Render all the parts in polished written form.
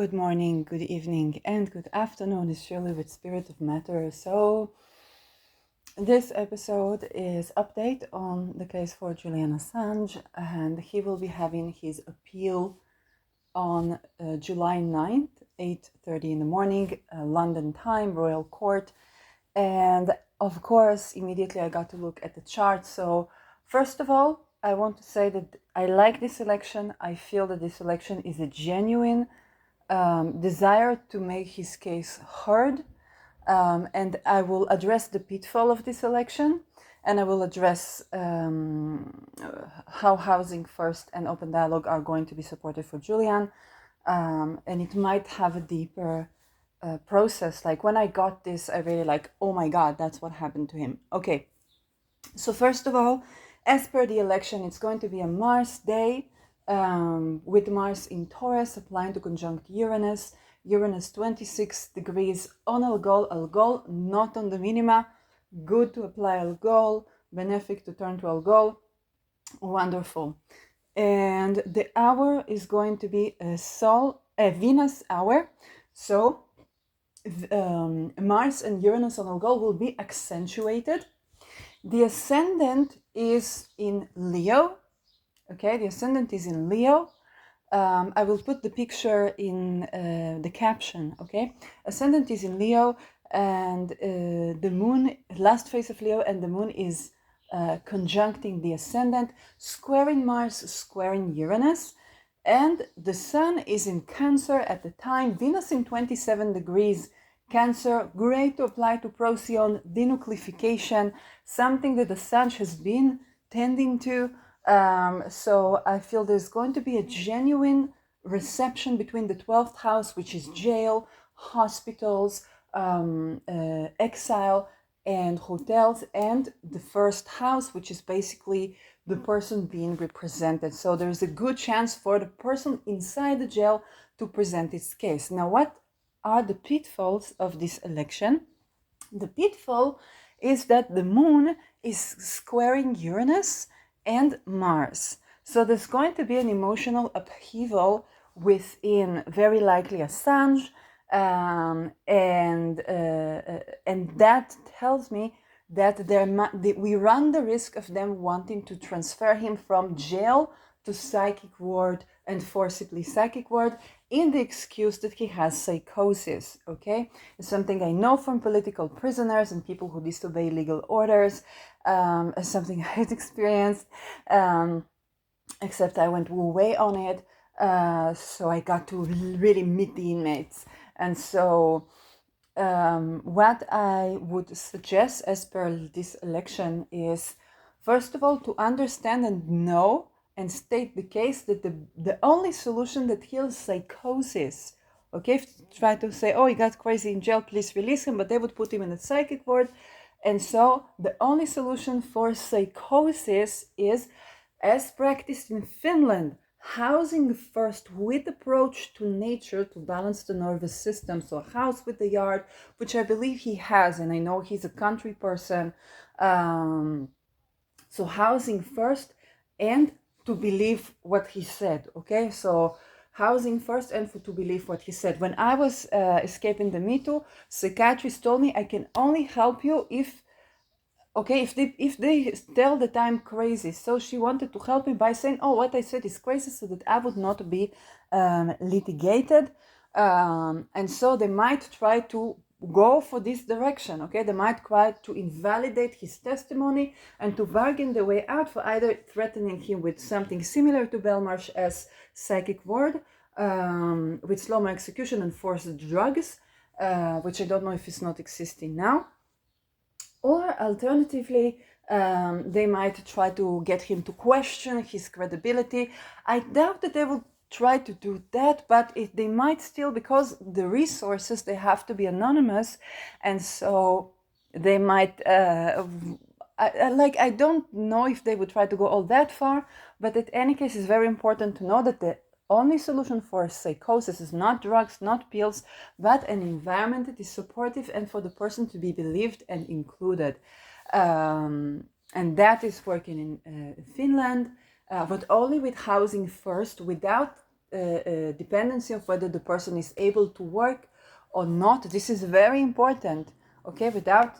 Good morning, good evening, and good afternoon. It's Shirley with Spirit of Matter. So, this episode is update on the case for Julian Assange, and he will be having his appeal on July 9th, 8:30 in the morning, London time, Royal Court. And of course, immediately I got to look at the chart. So, first of all, I want to say that I like this election. I feel that this election is a genuine desire to make his case heard, and I will address the pitfall of this election, and I will address how Housing First and Open Dialogue are going to be supported for Julian, and it might have a deeper process. Like when I got this, I really like, oh my God, that's what happened to him. Okay, so first of all, as per the election, it's going to be a Mars day, with Mars in Taurus applying to conjunct Uranus. Uranus 26 degrees on Algol, not on the minima. Good to apply Algol, benefic to turn to Algol. Wonderful. And the hour is going to be a Venus hour. So Mars and Uranus on Algol will be accentuated. The ascendant is in Leo. Okay, the ascendant is in Leo. I will put the picture in the caption. Okay, ascendant is in Leo, and the moon, last phase of Leo, and the moon is conjuncting the ascendant, squaring Mars, squaring Uranus, and the sun is in Cancer at the time. Venus in 27 degrees Cancer, great to apply to Procyon, denucleafication, something that Assange has been tending to. So I feel there's going to be a genuine reception between the 12th house, which is jail, hospitals, exile, and hotels, and the first house, which is basically the person being represented. So there's a good chance for the person inside the jail to present its case. Now, what are the pitfalls of this election? The pitfall is that the moon is squaring Uranus and Mars. So there's going to be an emotional upheaval within, very likely, Assange, and that tells me that we run the risk of them wanting to transfer him from jail to psychic ward and forcibly psychic ward in the excuse that he has psychosis. Okay, it's something I know from political prisoners and people who disobey legal orders, something I had experienced, except I went way on it, so I got to really meet the inmates. And so what I would suggest as per this election is, first of all, to understand and know and state the case that the only solution that heals psychosis, okay, try to say, oh, he got crazy in jail, please release him, but they would put him in a psychic ward. And so the only solution for psychosis is, as practiced in Finland, housing first with approach to nature to balance the nervous system. So a house with a yard, which I believe he has, and I know he's a country person. So housing first and to believe what he said. Okay, so housing first and to believe what he said. When I was escaping the Me Too, psychiatrists told me I can only help you if they tell that I'm crazy. So she wanted to help me by saying, oh, what I said is crazy, so that I would not be litigated. And so they might try to go for this direction. Okay, they might try to invalidate his testimony and to bargain the way out for either threatening him with something similar to Belmarsh as psychic ward, with slow-mo execution and forced drugs, which I don't know if it's not existing now. Or alternatively, they might try to get him to question his credibility. I doubt that they will try to do that, but they might still, because the resources, they have to be anonymous, and so they might, I don't know if they would try to go all that far, but in any case, it's very important to know that the only solution for psychosis is not drugs, not pills, but an environment that is supportive and for the person to be believed and included. And that is working in Finland, but only with housing first, without dependency of whether the person is able to work or not. This is very important, okay, without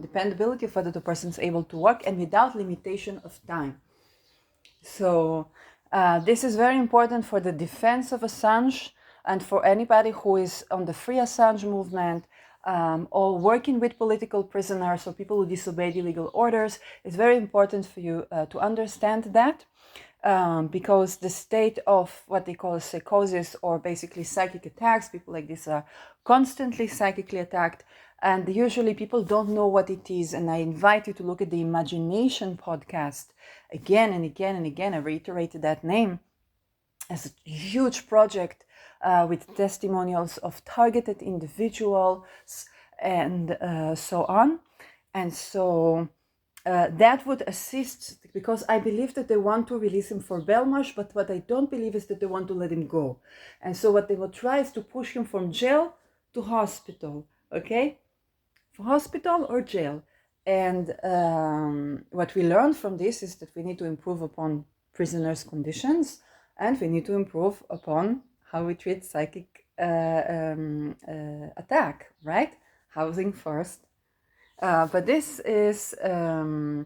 dependability of whether the person is able to work and without limitation of time. So this is very important for the defense of Assange and for anybody who is on the Free Assange movement or working with political prisoners or people who disobeyed illegal orders. It's very important for you to understand that. Because the state of what they call psychosis or basically psychic attacks, people like this are constantly psychically attacked, and usually people don't know what it is. And I invite you to look at the Imagination podcast again and again and again. I reiterated that name as a huge project with testimonials of targeted individuals and so on. And so that would assist, because I believe that they want to release him for Belmarsh, but what I don't believe is that they want to let him go. And so what they will try is to push him from jail to hospital, okay? For hospital or jail. And what we learned from this is that we need to improve upon prisoners' conditions, and we need to improve upon how we treat psychic attack, right? Housing first. But this is going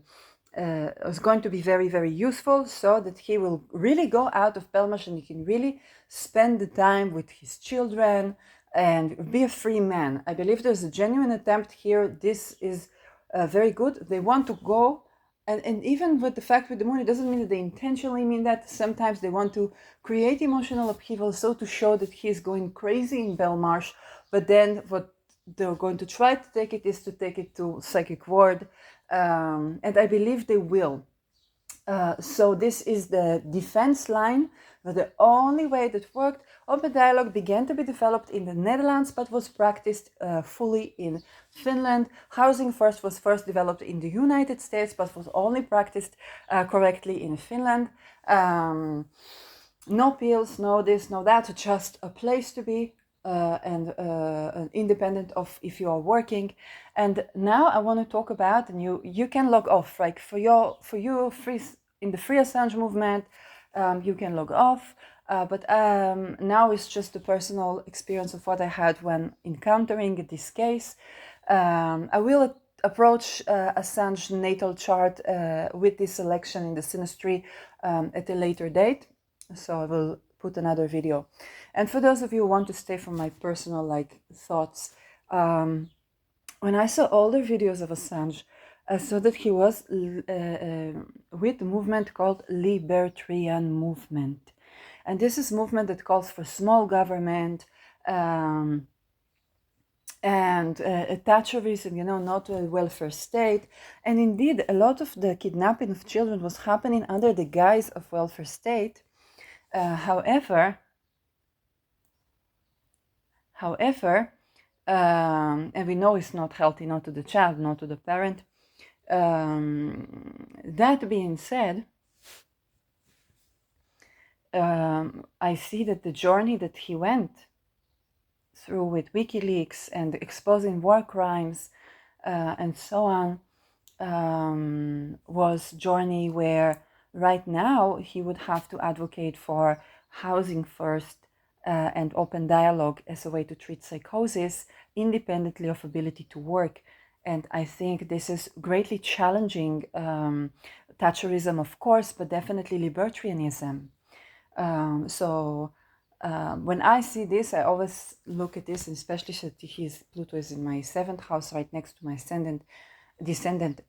to be very, very useful, so that he will really go out of Belmarsh and he can really spend the time with his children and be a free man. I believe there's a genuine attempt here. This is very good. They want to go, and even with the fact with the moon, it doesn't mean that they intentionally mean that. Sometimes they want to create emotional upheaval so to show that he is going crazy in Belmarsh, but then what they're going to try to take it is to take it to psychic ward, and I believe they will. So this is the defense line, but the only way that worked. Open dialogue began to be developed in the Netherlands, but was practiced fully in Finland. Housing first was first developed in the United States, but was only practiced correctly in Finland. No pills, no this, no that, just a place to be. And independent of if you are working. And now I want to talk about, and you can log off, like for you free in the Free Assange movement, you can log off. But now it's just a personal experience of what I had when encountering this case. I will approach Assange natal chart with this selection in the synastry at a later date. So I will put another video. And for those of you who want to stay from my personal thoughts, when I saw older videos of Assange, I saw that he was with a movement called Libertarian Movement. And this is a movement that calls for small government and Thatcherism, not a welfare state. And indeed, a lot of the kidnapping of children was happening under the guise of welfare state. However, and we know it's not healthy, not to the child, not to the parent. That being said, I see that the journey that he went through with WikiLeaks and exposing war crimes and so on was a journey where right now he would have to advocate for housing first and open dialogue as a way to treat psychosis independently of ability to work. And I think this is greatly challenging Thatcherism, of course, but definitely libertarianism. When I see this, I always look at this, and especially that Pluto is in my 7th house right next to my descendant.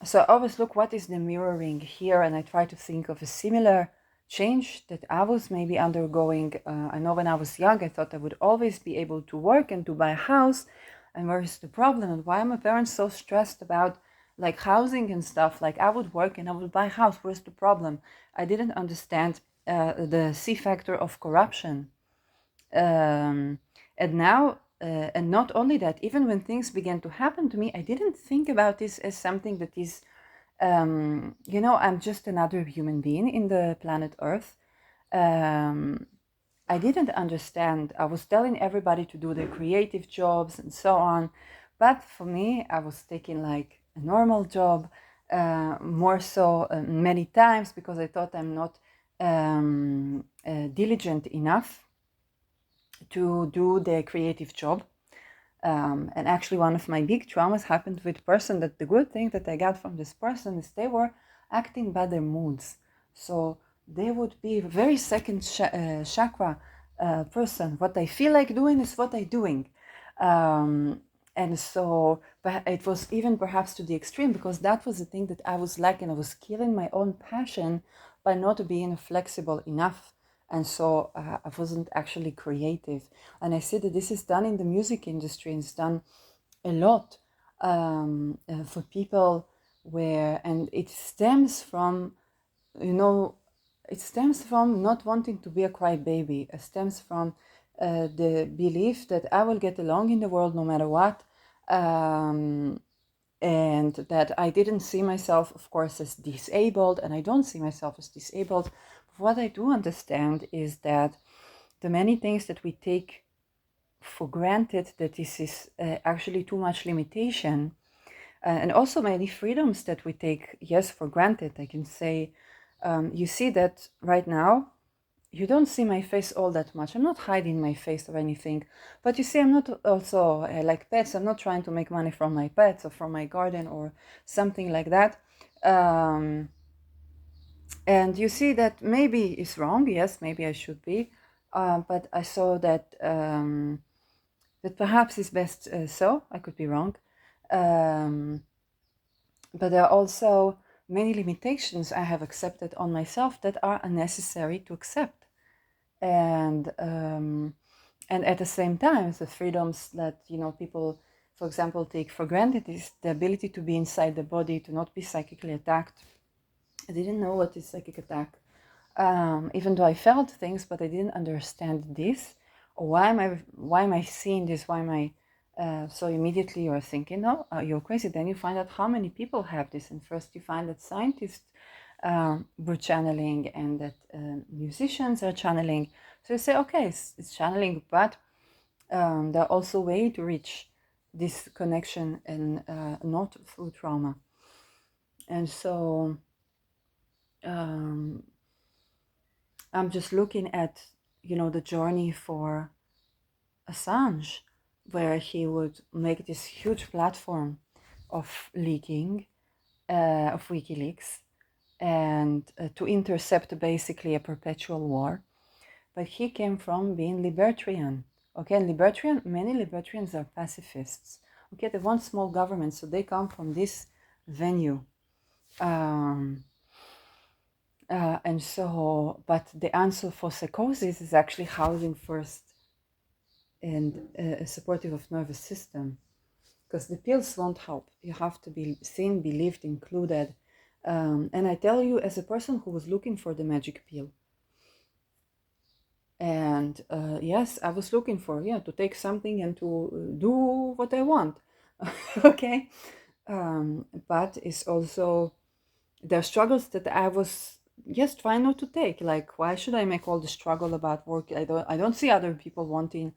So I always look what is the mirroring here, and I try to think of a similar change that I was maybe undergoing. I know when I was young, I thought I would always be able to work and to buy a house. And where is the problem? And why are my parents so stressed about housing and stuff? I would work and I would buy a house. Where's the problem? I didn't understand the C factor of corruption. And now, and not only that, even when things began to happen to me, I didn't think about this as something that is, I'm just another human being in the planet Earth. I didn't understand. I was telling everybody to do their creative jobs and so on. But for me, I was taking a normal job, more so many times, because I thought I'm not diligent enough to do the creative job. And actually, one of my big traumas happened with person that the good thing that I got from this person is they were acting by their moods. So they would be very second chakra person. What I feel like doing is what I'm doing. And so it was even perhaps to the extreme, because that was the thing that I was lacking. I was killing my own passion by not being flexible enough. And so I wasn't actually creative. And I see that this is done in the music industry, and it's done a lot for people where, and it stems from, it stems from not wanting to be a crybaby. It stems from the belief that I will get along in the world no matter what. And that I didn't see myself, of course, as disabled, and I don't see myself as disabled. But what I do understand is that the many things that we take for granted, that this is actually too much limitation, and also many freedoms that we take, yes, for granted. I can say, you see that right now, you don't see my face all that much. I'm not hiding my face or anything. But you see, I'm not also like pets. I'm not trying to make money from my pets or from my garden or something like that. And you see that maybe it's wrong. Yes, maybe I should be. But I saw that that perhaps it's best so. I could be wrong. But there are also many limitations I have accepted on myself that are unnecessary to accept. And at the same time, the freedoms that people, for example, take for granted is the ability to be inside the body, to not be psychically attacked. I didn't know what is psychic attack, even though I felt things, but I didn't understand this. Or why am I seeing this? Why am I so immediately you're thinking, no, you're crazy. Then you find out how many people have this, and first you find that scientists were channeling, and that musicians are channeling. So you say, okay, it's channeling, but there are also ways to reach this connection, and not through trauma. And so I'm just looking at, the journey for Assange, where he would make this huge platform of leaking, of WikiLeaks, and to intercept basically a perpetual war. But he came from being libertarian. Okay, and many libertarians are pacifists. Okay, they want small government, so they come from this venue. And so, but the answer for psychosis is actually housing first and supportive of nervous system, because the pills won't help. You have to be seen, believed, included. And I tell you, as a person who was looking for the magic pill, and yes, I was looking for, to take something and to do what I want. Okay, but it's also, there are struggles that I was trying not to take. Like, why should I make all the struggle about work? I don't see other people wanting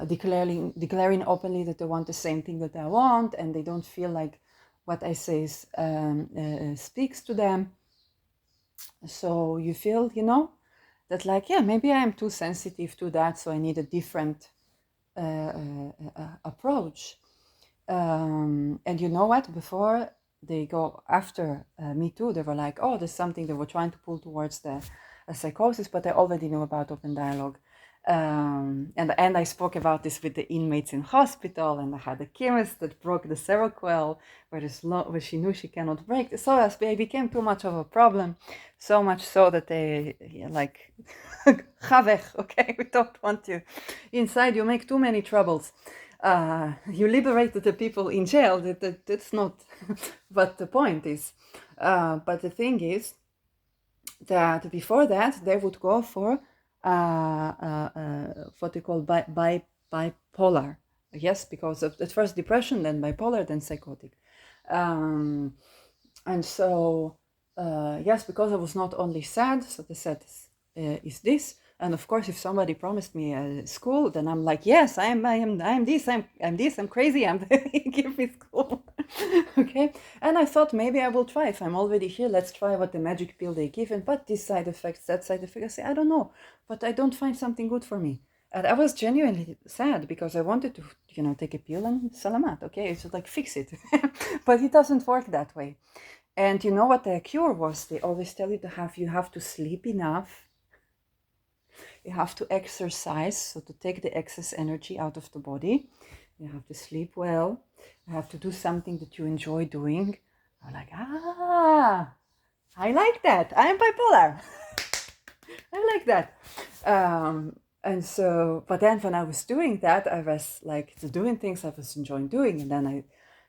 declaring openly that they want the same thing that I want, and they don't feel like what I say speaks to them. So you feel, that like, maybe I am too sensitive to that, so I need a different approach. And you know what? Before they go after Me Too, they were like, oh, there's something they were trying to pull towards the psychosis, but I already knew about open dialogue. And I spoke about this with the inmates in hospital, and I had a chemist that broke the Seroquel, where she knew she cannot break. So it became too much of a problem, so much so that they like, Chavech, okay, we don't want you inside. You make too many troubles. You liberated the people in jail. That's not what the point is. But the thing is that before that, they would go for what they call bipolar. Yes, because of at first depression, then bipolar, then psychotic. And so, yes, because I was not only sad, so they said, is this. And of course, if somebody promised me a school, then I'm like, yes, I'm this, I'm this, I'm crazy, give me school. Okay, and I thought maybe I will try. If I'm already here, let's try what the magic pill they give. And but this side effects, that side effect, I say, I don't know, but I don't find something good for me. And I was genuinely sad because I wanted to, take a pill and salamat. Okay, it's just like fix it, but it doesn't work that way. And you know what the cure was? They always tell you have to sleep enough. You have to exercise, so to take the excess energy out of the body. You have to sleep well. You have to do something that you enjoy doing. I'm like, I like that. I'm bipolar. I like that. And so, but then when I was doing that, I was like doing things I was enjoying doing. And then I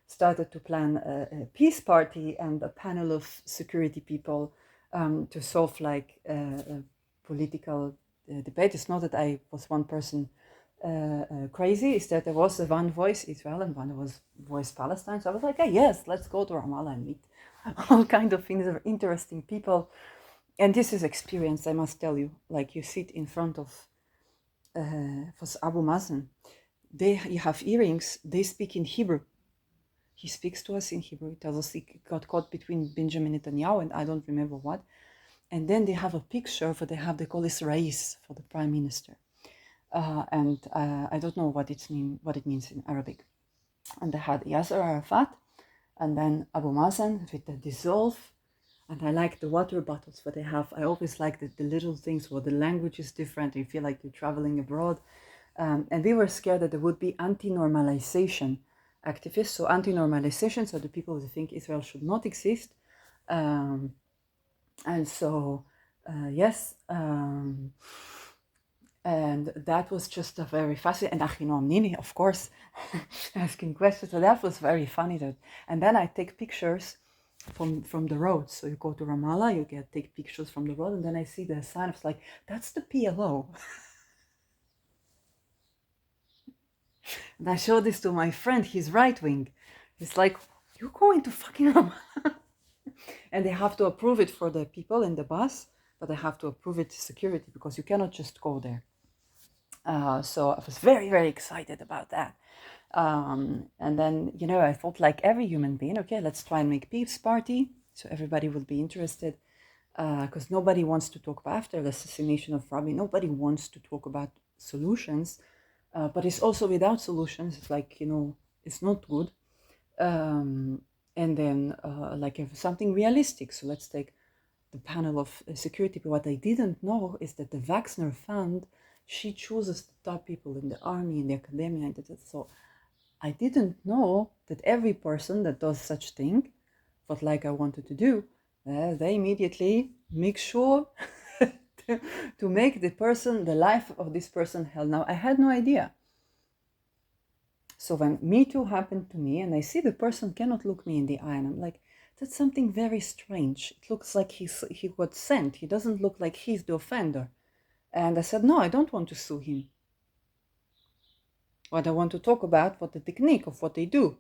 started to plan a peace party and a panel of security people to solve like a political debate. It's not that I was one person crazy, it's that there was one voice Israel and one was voice Palestine. So I was like, hey, yes, let's go to Ramallah and meet all kind of interesting people. And this is experience, I must tell you. Like you sit in front of Abu Mazen. You have earrings, they speak in Hebrew. He speaks to us in Hebrew. He tells us he got caught between Benjamin Netanyahu and I don't remember what. And then they have a picture for they call this Rais for the prime minister. And I don't know what it means in Arabic. And they had Yasser Arafat and then Abu Mazen with the dissolve. And I like the water bottles that they have. I always like the little things where the language is different. You feel like you're traveling abroad. And we were scared that there would be anti-normalization activists. So anti-normalization, so the people who think Israel should not exist. And so, yes. And that was just a very fascinating. And Achinoam Nini, of course, asking questions. So that was very funny. And then I take pictures from the road. So you go to Ramallah, you take pictures from the road, and then I see the sign. It's like, that's the PLO. And I showed this to my friend, he's right wing. He's like, you're going to fucking Ramallah. And they have to approve it for the people in the bus, but they have to approve it to security because you cannot just go there. So I was very, very excited about that. And then, I thought like every human being, okay, let's try and make peace party. So everybody will be interested because nobody wants to talk about, after the assassination of Rabin, nobody wants to talk about solutions, but it's also without solutions. It's like, it's not good. And then like something realistic. So let's take the panel of security. But what I didn't know is that the Wagner Fund, she chooses the top people in the army, in the academia, and that. So I didn't know that every person that does such thing, but like I wanted to do, they immediately make sure to make the life of this person hell. Now, I had no idea. So when Me Too happened to me, and I see the person cannot look me in the eye, and I'm like, that's something very strange. It looks like he got sent. He doesn't look like he's the offender. And I said, no, I don't want to sue him. What I want to talk about, what the technique of what they do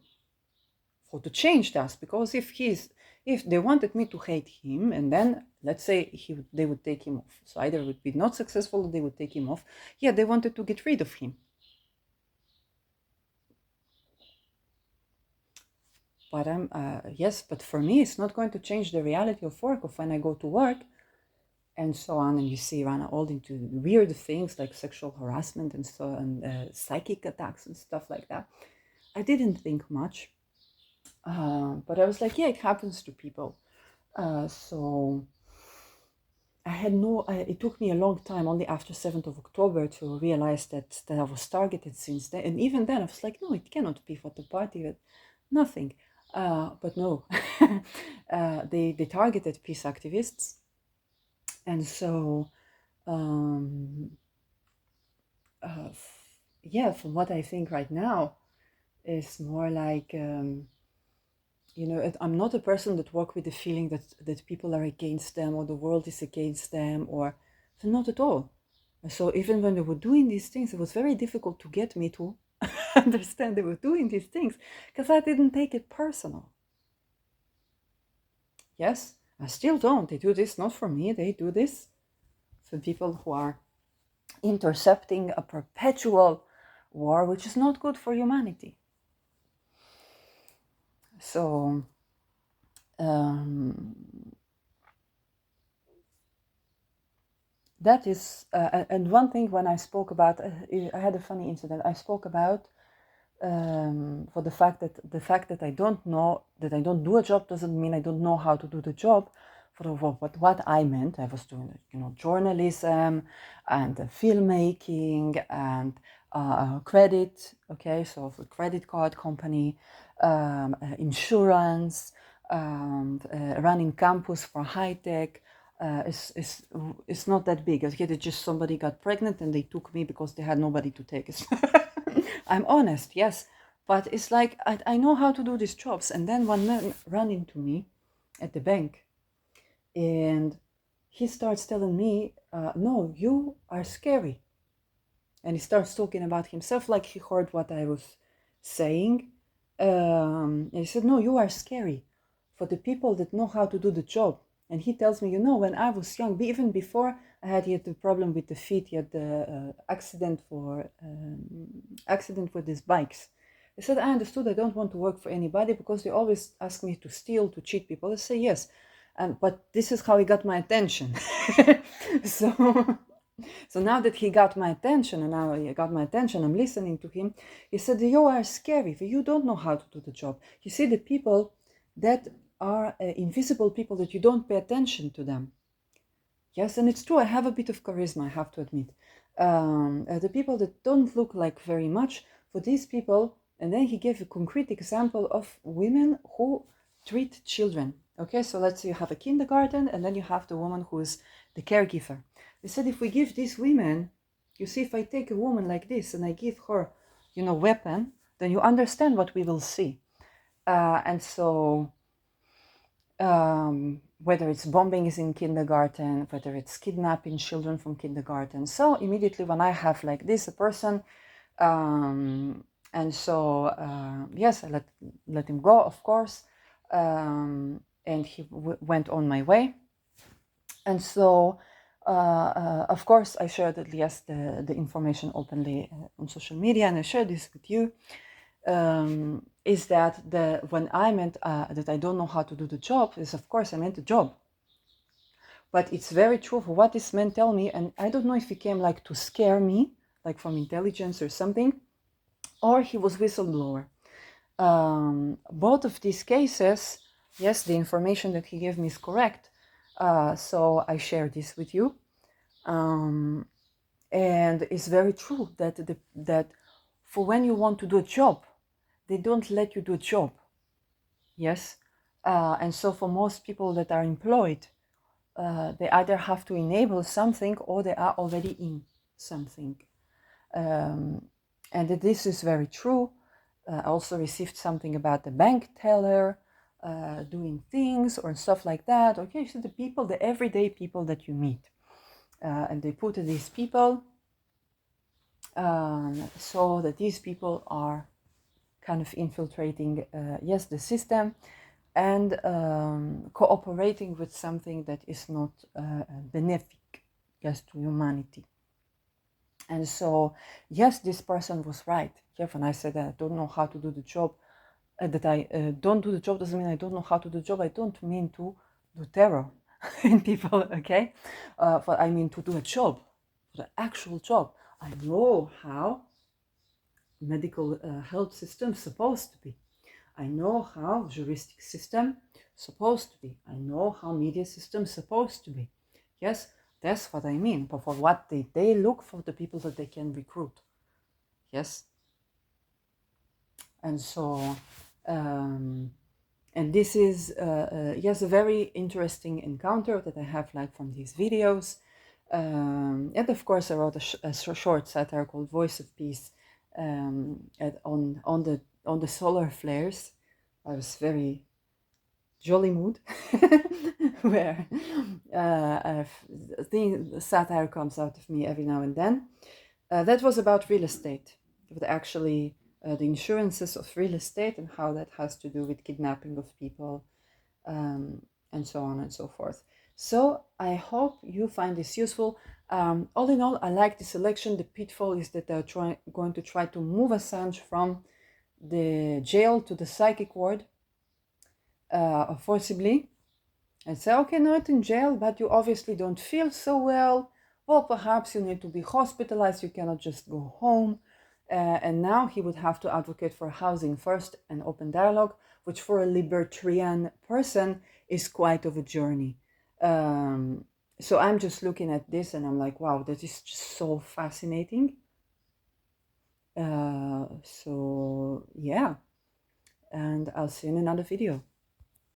for to change that. Because if they wanted me to hate him, and then let's say they would take him off. So either it would be not successful or they would take him off. Yeah, they wanted to get rid of him. But yes, but for me, it's not going to change the reality of work, of when I go to work and so on, and you see run all into weird things like sexual harassment and so and psychic attacks and stuff like that. I didn't think much, but I was like, yeah, it happens to people. So I had it took me a long time, only after 7th of October, to realize that I was targeted since then. And even then, I was like, no, it cannot be for the party, but nothing. But no, they targeted peace activists. And so, yeah, from what I think right now, is more like, I'm not a person that walk with the feeling that people are against them or the world is against them, or so, not at all. So even when they were doing these things, it was very difficult to get me to understand they were doing these things because I didn't take it personal. Yes, I still don't. They do this not for me. They do this for people who are intercepting a perpetual war, which is not good for humanity. So that is, and one thing when I spoke about, I had a funny incident. I spoke about for the fact that I don't know, that I don't do a job doesn't mean I don't know how to do the job. What I meant, I was doing, journalism and filmmaking and credit. Okay, so for credit card company, insurance, running campus for high tech. It's not that big. Okay, it's just somebody got pregnant and they took me because they had nobody to take us. I'm honest, yes, but it's like I know how to do these jobs. And then one man ran into me at the bank, and he starts telling me, "No, you are scary." And he starts talking about himself like he heard what I was saying. And he said, "No, you are scary for the people that know how to do the job." And he tells me, when I was young, even before I had the problem with the feet, he had the accident with his bikes. He said, "I understood I don't want to work for anybody because they always ask me to steal, to cheat people." I say, "Yes, but this is how he got my attention." So so now that he got my attention, and now he got my attention, I'm listening to him. He said, "You are scary. You don't know how to do the job. You see, the people that are invisible people, that you don't pay attention to them." Yes, and it's true. I have a bit of charisma, I have to admit. The people that don't look like very much, for these people, and then he gave a concrete example of women who treat children. Okay, so let's say you have a kindergarten, and then you have the woman who is the caregiver. He said, if we give these women, you see, if I take a woman like this and I give her, weapon, then you understand what we will see. And so whether it's bombings in kindergarten, whether it's kidnapping children from kindergarten. So immediately when I have like this, a person, and so yes, I let him go, of course, and he went on my way. And so, of course, I shared at least the information openly on social media, and I shared this with you. Is that when I meant that I don't know how to do the job, is of course I meant the job. But it's very true for what this man tell me, and I don't know if he came like to scare me, like from intelligence or something, or he was whistleblower. Both of these cases, yes, the information that he gave me is correct. So I share this with you. And it's very true that for when you want to do a job, they don't let you do a job. Yes. And so for most people that are employed, they either have to enable something or they are already in something. And this is very true. I also received something about the bank teller doing things or stuff like that. Okay, so the people, the everyday people that you meet. And they put these people so that these people are kind of infiltrating, yes, the system, and cooperating with something that is not benefic, yes, to humanity. And so, yes, this person was right. Yeah, when I said that I don't know how to do the job, that I don't do the job doesn't mean I don't know how to do the job. I don't mean to do terror in people, okay? But I mean to do a job, the actual job. I know how medical health system supposed to be. I know how juristic system supposed to be. I know how media system supposed to be. Yes, that's what I mean. But for what they look for the people that they can recruit. Yes. And so, and this is, yes, a very interesting encounter that I have like from these videos. And of course, I wrote a short satire called Voice of Peace on the solar flares. I was very jolly mood where the satire comes out of me every now and then. That was about real estate, but actually the insurances of real estate and how that has to do with kidnapping of people, and so on and so forth. So I hope you find this useful. All in all, I like this election. The pitfall is that they're going to try to move Assange from the jail to the psychic ward. forcibly and say, okay, not in jail, but you obviously don't feel so well. Well, perhaps you need to be hospitalized. You cannot just go home. And now he would have to advocate for housing first and open dialogue, which for a libertarian person is quite of a journey. So I'm just looking at this and I'm like, wow, that is just so fascinating. So yeah, and I'll see you in another video.